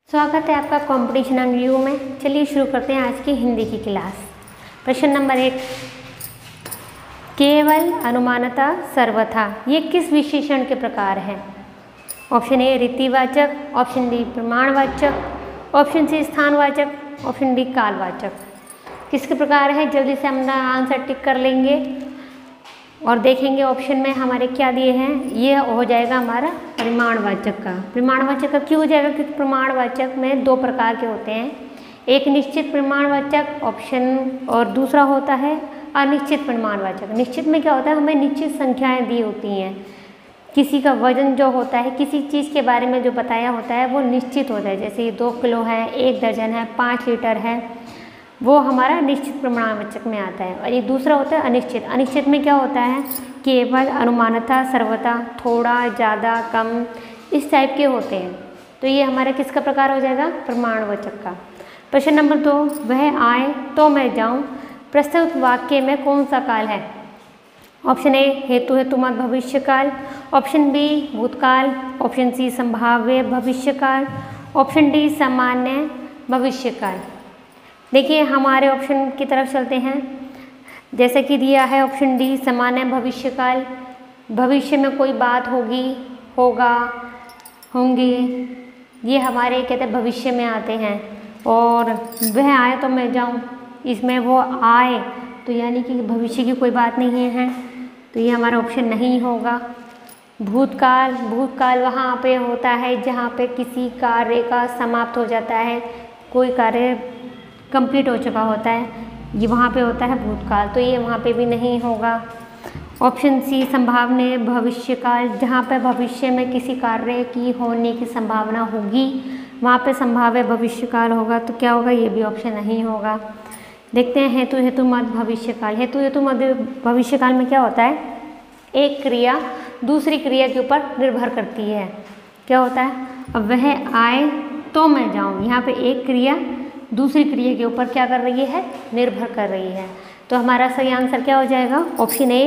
स्वागत है आपका कंपटीशन एंड रिव्यू में। चलिए शुरू करते हैं आज की हिंदी की क्लास। प्रश्न नंबर 1, केवल, अनुमानता, सर्वथा ये किस विशेषण के प्रकार हैं? ऑप्शन ए रीतिवाचक, ऑप्शन बी प्रमाणवाचक, ऑप्शन सी स्थानवाचक, ऑप्शन डी कालवाचक। किसके प्रकार है? जल्दी से हम आंसर टिक कर लेंगे और देखेंगे ऑप्शन में हमारे क्या दिए हैं। ये हो जाएगा हमारा परिमाणवाचक का। परिमाणवाचक का क्यों हो जाएगा? क्योंकि प्रमाणवाचक में दो प्रकार के होते हैं, एक निश्चित परिमाणवाचक ऑप्शन और दूसरा होता है अनिश्चित परिमाणवाचक। निश्चित में क्या होता है, हमें निश्चित संख्याएं दी होती हैं, किसी का वजन जो होता है, किसी चीज़ के बारे में जो बताया होता है वो निश्चित होता है। जैसे 2 किलो है, 1 दर्जन है, 5 लीटर है, वो हमारा निश्चित प्रमाणवाचक में आता है। और ये दूसरा होता है अनिश्चित। अनिश्चित में क्या होता है, केवल, अनुमानता, सर्वथा, थोड़ा, ज़्यादा, कम, इस टाइप के होते हैं। तो ये हमारा किसका प्रकार हो जाएगा? प्रमाणवाचक का। प्रश्न नंबर 2, वह आए तो मैं जाऊं, प्रस्तुत वाक्य में कौन सा काल है? ऑप्शन ए हेतु हेतुमत भविष्यकाल, ऑप्शन बी भूतकाल, ऑप्शन सी संभाव्य भविष्यकाल, ऑप्शन डी सामान्य भविष्यकाल। देखिए हमारे ऑप्शन की तरफ चलते हैं। जैसे कि दिया है ऑप्शन डी सामान्य भविष्यकाल, भविष्य में कोई बात होगी, होगा, होंगे, ये हमारे कहते हैं भविष्य में आते हैं। और वह आए तो मैं जाऊं, इसमें वो आए तो यानी कि भविष्य की कोई बात नहीं है, तो ये हमारा ऑप्शन नहीं होगा। भूतकाल, भूतकाल वहाँ पे होता है जहाँ पे किसी कार्य का समाप्त हो जाता है, कोई कार्य कंप्लीट हो चुका होता है, ये वहाँ पे होता है भूतकाल, तो ये वहाँ पे भी नहीं होगा। ऑप्शन सी संभावनीय भविष्यकाल, जहाँ पे भविष्य में किसी कार्य की होने की संभावना होगी वहाँ पे संभाव्य भविष्यकाल होगा, तो क्या होगा? ये भी ऑप्शन नहीं होगा। देखते हैं हेतु हेतुमत भविष्यकाल। हेतु हेतुमत भविष्यकाल में क्या होता है, एक क्रिया दूसरी क्रिया के ऊपर निर्भर करती है। क्या होता है? अब वह आए तो मैं जाऊँ, यहाँ पे एक क्रिया दूसरी क्रिया के ऊपर क्या कर रही है? निर्भर कर रही है। तो हमारा सही आंसर क्या हो जाएगा? ऑप्शन ए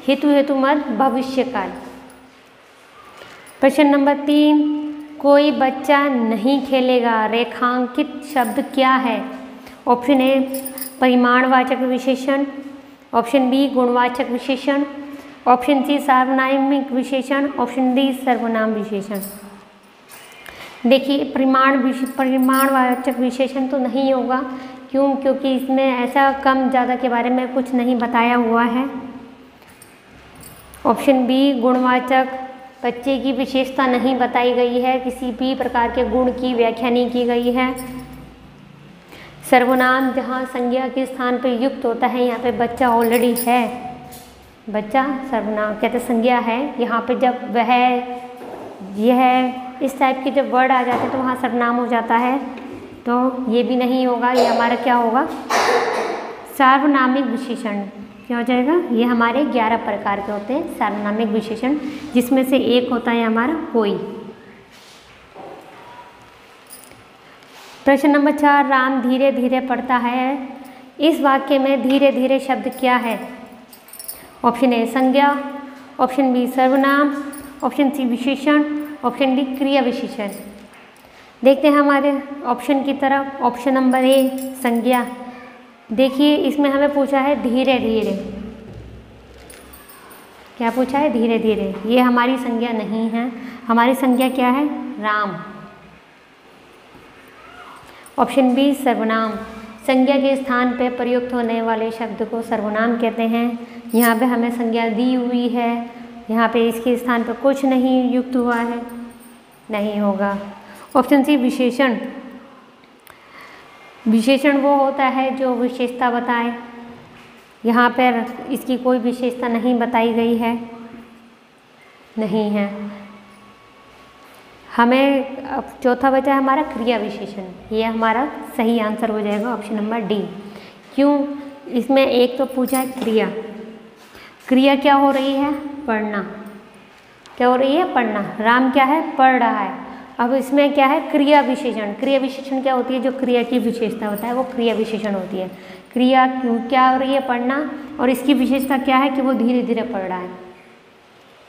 हेतु हेतुमत भविष्यकाल। प्रश्न नंबर 3, कोई बच्चा नहीं खेलेगा, रेखांकित शब्द क्या है? ऑप्शन ए परिमाणवाचक विशेषण, ऑप्शन बी गुणवाचक विशेषण, ऑप्शन सी सार्वनामिक विशेषण, ऑप्शन डी सर्वनाम विशेषण। देखिए परिमाणवाचक विशेषण तो नहीं होगा, क्यों? क्योंकि इसमें ऐसा कम ज़्यादा के बारे में कुछ नहीं बताया हुआ है। ऑप्शन बी गुणवाचक, बच्चे की विशेषता नहीं बताई गई है, किसी भी प्रकार के गुण की व्याख्या नहीं की गई है। सर्वनाम, जहाँ संज्ञा के स्थान पर युक्त होता है, यहाँ पे बच्चा ऑलरेडी है, बच्चा सर्वनाम कहते संज्ञा है। यहाँ पे जब वह, यह, इस टाइप के जब वर्ड आ जाते हैं तो वहाँ सर्वनाम हो जाता है, तो ये भी नहीं होगा। ये हमारा क्या होगा? सार्वनामिक विशेषण। क्या हो जाएगा? ये हमारे 11 प्रकार के होते हैं सार्वनामिक विशेषण, जिसमें से एक होता है हमारा कोई। प्रश्न नंबर 4, राम धीरे धीरे पढ़ता है, इस वाक्य में धीरे धीरे शब्द क्या है? ऑप्शन ए संज्ञा, ऑप्शन बी सर्वनाम, ऑप्शन सी विशेषण, ऑप्शन डी क्रिया विशेषण। देखते हैं हमारे ऑप्शन की तरफ। ऑप्शन नंबर ए संज्ञा। देखिए इसमें हमें पूछा है धीरे धीरे, क्या पूछा है? धीरे धीरे। ये हमारी संज्ञा नहीं है, हमारी संज्ञा क्या है? राम। ऑप्शन बी सर्वनाम, संज्ञा के स्थान पे प्रयुक्त होने वाले शब्द को सर्वनाम कहते हैं। यहाँ पे हमें संज्ञा दी हुई है, यहाँ पे इसके स्थान पर कुछ नहीं युक्त हुआ है, नहीं होगा। ऑप्शन सी विशेषण, विशेषण वो होता है जो विशेषता बताए, यहाँ पर इसकी कोई विशेषता नहीं बताई गई है, नहीं है। हमें अब चौथा बचा है हमारा क्रिया विशेषण, ये हमारा सही आंसर हो जाएगा ऑप्शन नंबर डी। क्यों? इसमें एक तो पूछा है क्रिया, क्रिया क्या हो रही है? पढ़ना। क्या हो रही है? पढ़ना। राम क्या है? पढ़ रहा है। अब इसमें क्या है? क्रिया विशेषण। क्रिया विशेषण क्या होती है? जो क्रिया की विशेषता होता है वो क्रिया विशेषण होती है। क्रिया क्या हो रही है? पढ़ना, और इसकी विशेषता क्या है कि वो धीरे धीरे पढ़ रहा है।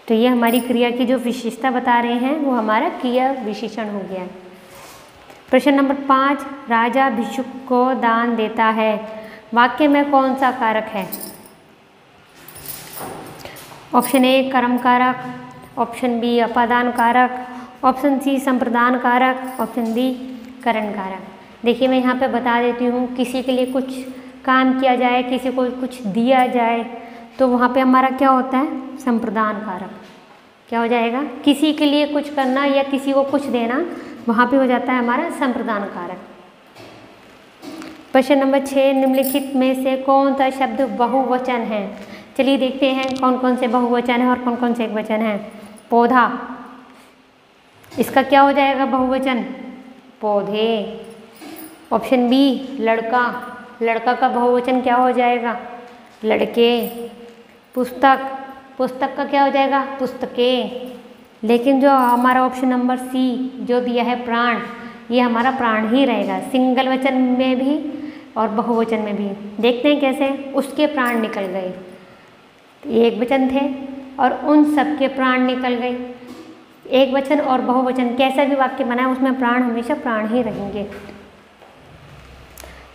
तो ये हमारी क्रिया की जो विशेषता बता रहे हैं वो हमारा क्रिया विशेषण हो गया। प्रश्न नंबर 5, राजा भिक्षुक को दान देता है, वाक्य में कौन सा कारक है? ऑप्शन ए कर्म कारक, ऑप्शन बी अपादान कारक, ऑप्शन सी संप्रदान कारक, ऑप्शन डी करण कारक। देखिए मैं यहाँ पे बता देती हूँ, किसी के लिए कुछ काम किया जाए, किसी को कुछ दिया जाए, तो वहाँ पे हमारा क्या होता है? संप्रदान कारक। क्या हो जाएगा? किसी के लिए कुछ करना या किसी को कुछ देना, वहाँ पे हो जाता है हमारा संप्रदान कारक। प्रश्न नंबर 6, निम्नलिखित में से कौन सा शब्द बहुवचन है? चलिए देखते हैं कौन कौन से बहुवचन है और कौन कौन से एकवचन है। पौधा, इसका क्या हो जाएगा बहुवचन? पौधे। ऑप्शन बी लड़का, लड़का का बहुवचन क्या हो जाएगा? लड़के। पुस्तक, पुस्तक का क्या हो जाएगा? पुस्तकें। लेकिन जो हमारा ऑप्शन नंबर सी जो दिया है प्राण, ये हमारा प्राण ही रहेगा, सिंगल वचन में भी और बहुवचन में भी। देखते हैं कैसे। उसके प्राण निकल गए, एक वचन थे और उन सबके प्राण निकल गए। एक वचन और बहुवचन कैसा भी वाक्य बनाए, उसमें प्राण हमेशा प्राण ही रहेंगे।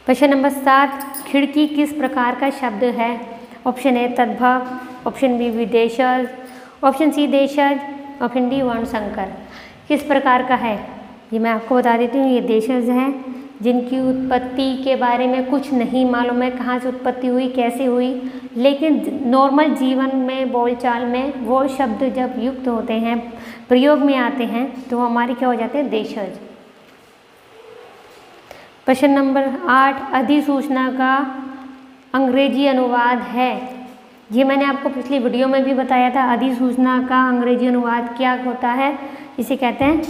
प्रश्न नंबर 7, खिड़की किस प्रकार का शब्द है? ऑप्शन ए तद्भव, ऑप्शन बी विदेशज, ऑप्शन सी देशज, ऑप्शन डी वर्णसंकर। किस प्रकार का है ये मैं आपको बता देती हूँ। ये देशज हैं जिनकी उत्पत्ति के बारे में कुछ नहीं मालूम है, कहाँ से उत्पत्ति हुई, कैसे हुई, लेकिन नॉर्मल जीवन में, बोलचाल में वो शब्द जब युक्त होते हैं, प्रयोग में आते हैं, तो हमारे क्या हो जाते हैं? देशज। प्रश्न नंबर 8, अधिसूचना का अंग्रेजी अनुवाद है। ये मैंने आपको पिछली वीडियो में भी बताया था। अधिसूचना का अंग्रेजी अनुवाद क्या होता है? इसे कहते हैं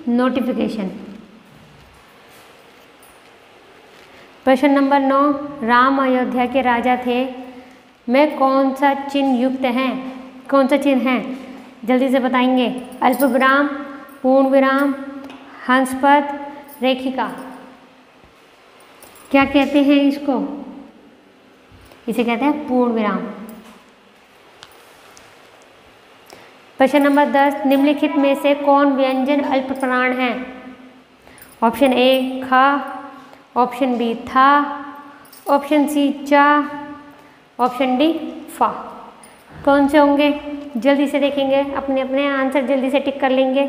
नोटिफिकेशन। प्रश्न नंबर 9, राम अयोध्या के राजा थे, में कौन सा चिन्ह युक्त हैं? कौन सा चिन्ह है? जल्दी से बताएंगे। अल्प विराम, पूर्ण विराम, हंसपद, रेखिका। क्या कहते हैं इसको? इसे कहते हैं पूर्ण विराम। प्रश्न नंबर 10, निम्नलिखित में से कौन व्यंजन अल्प प्राण है? ऑप्शन ए ख, ऑप्शन बी था, ऑप्शन सी चा, ऑप्शन डी फा। कौन से होंगे? जल्दी से देखेंगे, अपने अपने आंसर जल्दी से टिक कर लेंगे।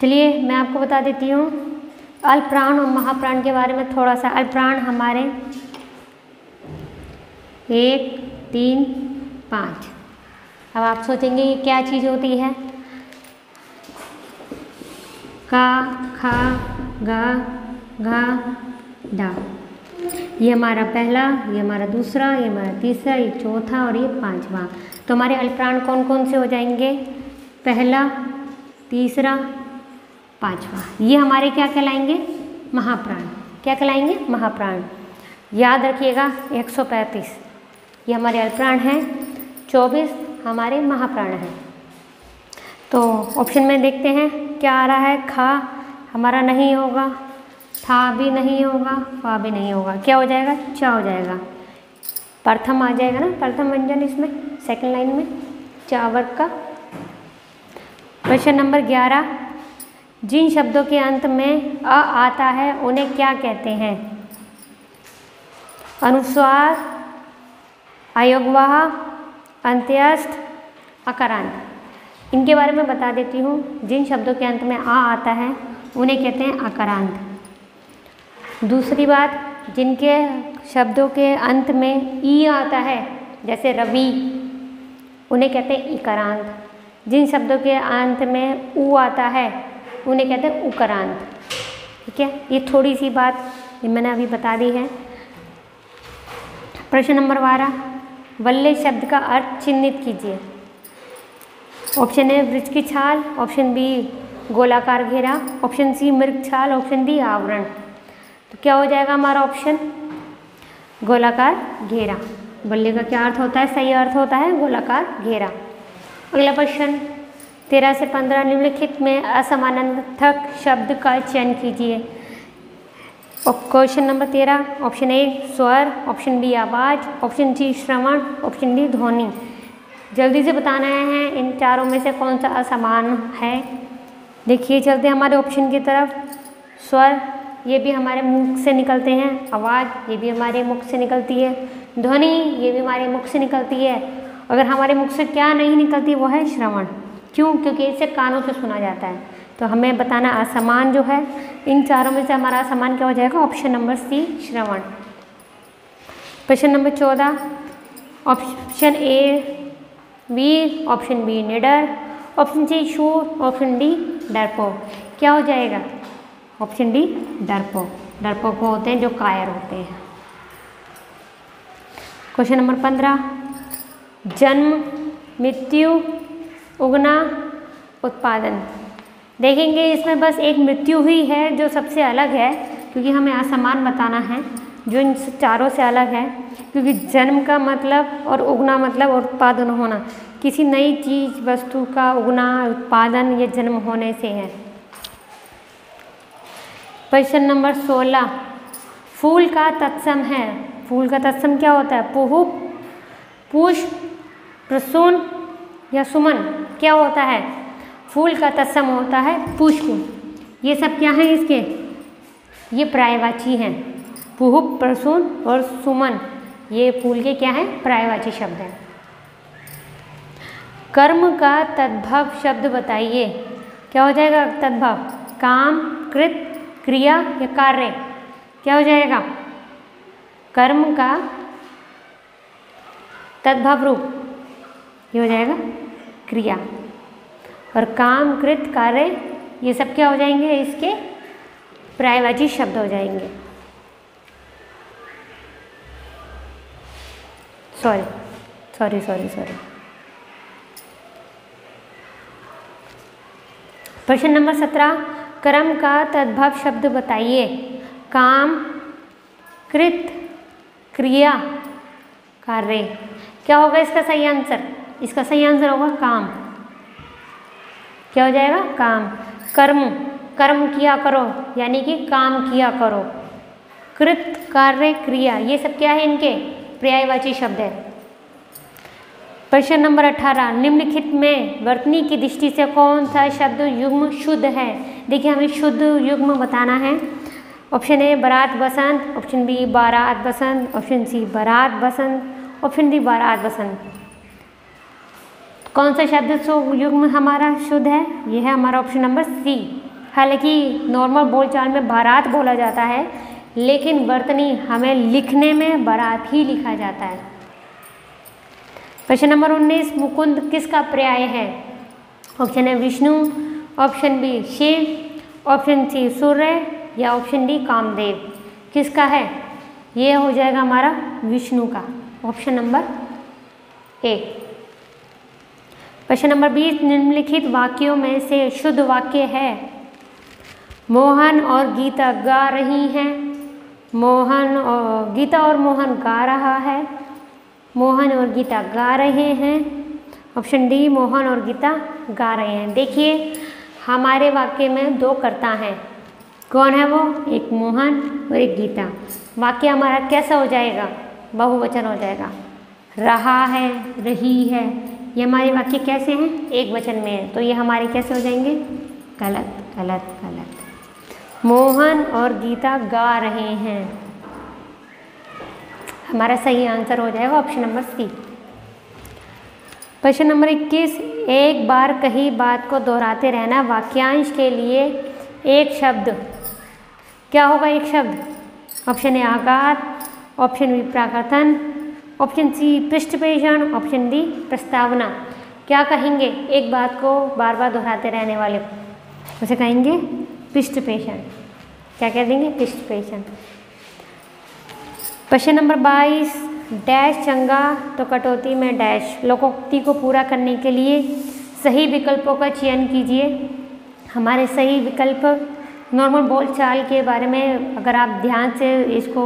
चलिए मैं आपको बता देती हूँ अल्पप्राण और महाप्राण के बारे में थोड़ा सा। अल्पप्राण हमारे 1, 3, 5। अब आप सोचेंगे ये क्या चीज़ होती है? का, खा, गा, घा, डा। ये हमारा पहला, ये हमारा दूसरा, ये हमारा तीसरा, ये चौथा और ये पांचवा। तो हमारे अल्पप्राण कौन कौन से हो जाएंगे? पहला, तीसरा, पांचवा। ये हमारे क्या कहलाएंगे? महाप्राण। क्या कहलाएंगे? महाप्राण। याद रखिएगा 135 ये हमारे अल्पप्राण हैं, 24 हमारे महाप्राण हैं। तो ऑप्शन में देखते हैं क्या आ रहा है। खा हमारा नहीं होगा, था भी नहीं होगा, फा भी नहीं होगा। क्या हो जाएगा? चा हो जाएगा। प्रथम आ जाएगा ना, प्रथम व्यंजन इसमें सेकंड लाइन में चा वर्ग का। प्रश्न नंबर 11, जिन शब्दों के अंत में अ आता है उन्हें क्या कहते हैं? अनुस्वार, अयोगवाह, अंत्यस्थ, अकारांत। इनके बारे में बता देती हूँ। जिन शब्दों के अंत में आ आता है उन्हें कहते हैं अकारांत। दूसरी बात, जिनके शब्दों के अंत में ई आता है, जैसे रवि, उन्हें कहते हैं इकारांत। जिन शब्दों के अंत में उ आता है उन्हें कहते हैं उकारांत। ठीक है, ये थोड़ी सी बात ये मैंने अभी बता दी है। प्रश्न नंबर 12, वल्ले शब्द का अर्थ चिन्हित कीजिए। ऑप्शन ए वृक्ष की छाल, ऑप्शन बी गोलाकार घेरा, ऑप्शन सी मृग छाल, ऑप्शन डी आवरण। तो क्या हो जाएगा हमारा ऑप्शन? गोलाकार घेरा। बल्ले का क्या अर्थ होता है? सही अर्थ होता है गोलाकार घेरा। अगला प्रश्न 13 से 15, निम्नलिखित में असमानार्थक शब्द का चयन कीजिए। क्वेश्चन नंबर 13, ऑप्शन ए स्वर, ऑप्शन बी आवाज़, ऑप्शन सी श्रवण, ऑप्शन डी ध्वनि। जल्दी से बताना है इन चारों में से कौन सा असमान है। देखिए चलते हैं हमारे ऑप्शन की तरफ। स्वर, ये भी हमारे मुख से निकलते हैं। आवाज़, ये भी हमारे मुख से निकलती है। ध्वनि, ये भी हमारे मुख से निकलती है। अगर हमारे मुख से क्या नहीं निकलती वो है श्रवण। क्यों? क्योंकि इसे कानों से सुना जाता है। तो हमें बताना असमान जो है, इन चारों में से हमारा असमान क्या हो जाएगा? ऑप्शन नंबर सी, श्रवण। क्वेश्चन नंबर 14, ऑप्शन ए वीर, ऑप्शन बी निडर, ऑप्शन सी शूर, ऑप्शन डी डरपोक। क्या हो जाएगा? ऑप्शन डी डरपोक। डरपोक वो होते हैं जो कायर होते हैं। क्वेश्चन नंबर 15, जन्म, मृत्यु, उगना, उत्पादन। देखेंगे इसमें बस एक मृत्यु ही है जो सबसे अलग है, क्योंकि हमें असमान बताना है जो इन चारों से अलग है। क्योंकि जन्म का मतलब और उगना मतलब और उत्पादन होना, किसी नई चीज वस्तु का उगना, उत्पादन या जन्म होने से है। क्वेश्चन नंबर 16, फूल का तत्सम है। फूल का तत्सम क्या होता है? पुष्प, पुष्प, प्रसून या सुमन। क्या होता है? फूल का तत्सम होता है पुष्प। ये सब क्या हैं इसके? ये पर्यायवाची हैं। पुष्प, प्रसून और सुमन ये फूल के क्या हैं? पर्यायवाची शब्द हैं। कर्म का तद्भव शब्द बताइए। क्या हो जाएगा तद्भव? काम, कृत, क्रिया या कार्य। क्या हो जाएगा? कर्म का तद्भव रूप ये हो जाएगा क्रिया, और काम, कृत, कार्य ये सब क्या हो जाएंगे? इसके पर्यायवाची शब्द हो जाएंगे। सॉरी। प्रश्न नंबर 17, कर्म का तद्भव शब्द बताइए। काम, कृत, क्रिया, कार्य। क्या होगा इसका सही आंसर? इसका सही आंसर होगा काम। क्या हो जाएगा? काम। कर्म, कर्म किया करो यानी कि काम किया करो। कृत, कार्य, क्रिया ये सब क्या है? इनके पर्यायवाची शब्द है। प्रश्न नंबर 18, निम्नलिखित में वर्तनी की दृष्टि से कौन सा शब्द युग्म शुद्ध है? देखिए हमें शुद्ध युग्म बताना है। ऑप्शन ए बारात बसंत, ऑप्शन बी बारात बसंत, ऑप्शन सी बारात बसंत, ऑप्शन डी बारात बसंत। कौन सा शब्द युग्म हमारा शुद्ध है? यह है हमारा ऑप्शन नंबर सी। हालांकि नॉर्मल बोलचाल में बारात बोला जाता है, लेकिन वर्तनी हमें लिखने में बारात ही लिखा जाता है। प्रश्न नंबर 19, मुकुंद किसका पर्याय है? Option A Vishnu, option B Shiv, option C Surya या ऑप्शन डी कामदेव। किसका है? ये हो जाएगा हमारा विष्णु का, ऑप्शन नंबर ए। प्रश्न नंबर 20, निम्नलिखित वाक्यों में से शुद्ध वाक्य है। मोहन और गीता गा रही हैं। गीता और मोहन गा रहा है। मोहन और गीता गा रहे हैं। ऑप्शन डी मोहन और गीता गा रहे हैं। देखिए हमारे वाक्य में दो कर्ता हैं। कौन है वो? एक मोहन और एक गीता। वाक्य हमारा कैसा हो जाएगा? बहुवचन हो जाएगा। रहा है, रही है, ये हमारे वाक्य कैसे हैं? एक वचन में है, तो ये हमारे कैसे हो जाएंगे? गलत गलत गलत। मोहन और गीता गा रहे हैं, हमारा सही आंसर हो जाएगा ऑप्शन नंबर सी। प्रश्न नंबर 21, एक बार कही बात को दोहराते रहना। वाक्यांश के लिए एक शब्द क्या होगा? एक शब्द। ऑप्शन ए आघात, ऑप्शन बी प्राकथन, ऑप्शन सी पृष्ठपेषण, ऑप्शन डी प्रस्तावना। क्या कहेंगे? एक बात को बार बार दोहराते रहने वाले को उसे कहेंगे पृष्ठपेषण। क्या कह देंगे? पृष्ठपेषण। प्रश्न नंबर 22, डैश चंगा तो कटौती में डैश। लोकोक्ति को पूरा करने के लिए सही विकल्पों का चयन कीजिए। हमारे सही विकल्प नॉर्मल बोलचाल के बारे में अगर आप ध्यान से इसको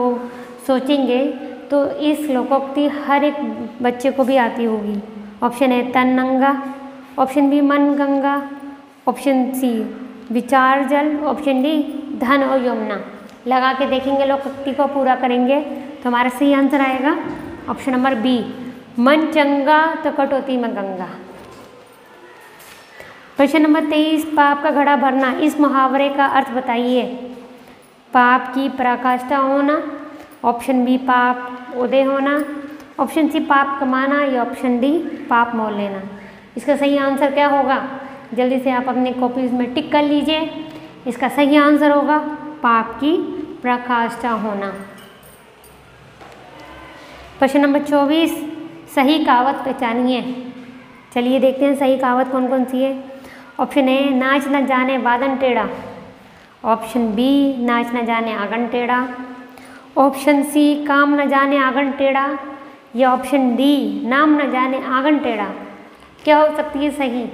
सोचेंगे तो इस लोकोक्ति हर एक बच्चे को भी आती होगी। ऑप्शन ए तन नंगा, ऑप्शन बी मन गंगा, ऑप्शन सी विचार जल, ऑप्शन डी धन और यमुना। लगा के देखेंगे, लोकोक्ति को पूरा करेंगे तो हमारा सही आंसर आएगा ऑप्शन नंबर बी, मन चंगा तो कटौती में गंगा। क्वेश्चन नंबर 23, पाप का घड़ा भरना, इस मुहावरे का अर्थ बताइए। पाप की पराकाष्ठा होना, ऑप्शन बी पाप उदय होना, ऑप्शन सी पाप कमाना या ऑप्शन डी पाप मोल लेना। इसका सही आंसर क्या होगा? जल्दी से आप अपने कॉपीज में टिक कर लीजिए। इसका सही आंसर होगा पाप की पराकाष्ठा होना। क्वेश्चन नंबर 24, सही कहावत पहचानिए। चलिए देखते हैं सही कहावत कौन कौन सी है। ऑप्शन ए, नाच न जाने वादन टेढ़ा, ऑप्शन बी, नाच न जाने आंगन टेढ़ा, ऑप्शन सी, काम न जाने आंगन टेढ़ा, या ऑप्शन डी, नाम न जाने आंगन टेढ़ा। क्या हो सकती है सही?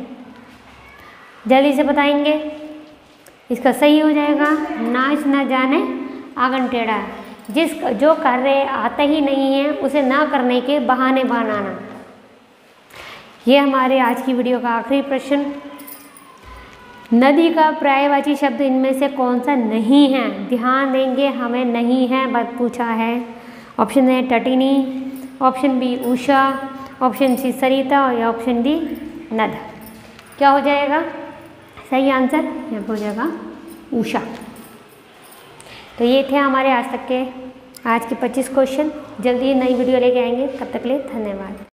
जल्दी से बताएंगे। इसका सही हो जाएगा नाच न जाने आंगन टेढ़ा। जो कार्य आता ही नहीं है उसे ना करने के बहाने बनाना। ये हमारे आज की वीडियो का आखिरी प्रश्न। नदी का पर्यायवाची शब्द इनमें से कौन सा नहीं है? ध्यान देंगे, हमें नहीं है बस पूछा है। ऑप्शन ए तटिनी, ऑप्शन बी उषा, ऑप्शन सी सरिता या ऑप्शन डी नद। क्या हो जाएगा सही आंसर? यहाँ पर हो जाएगा उषा। तो ये थे हमारे आज के 25 क्वेश्चन। जल्दी नई वीडियो लेके आएंगे, तब तक के लिए धन्यवाद।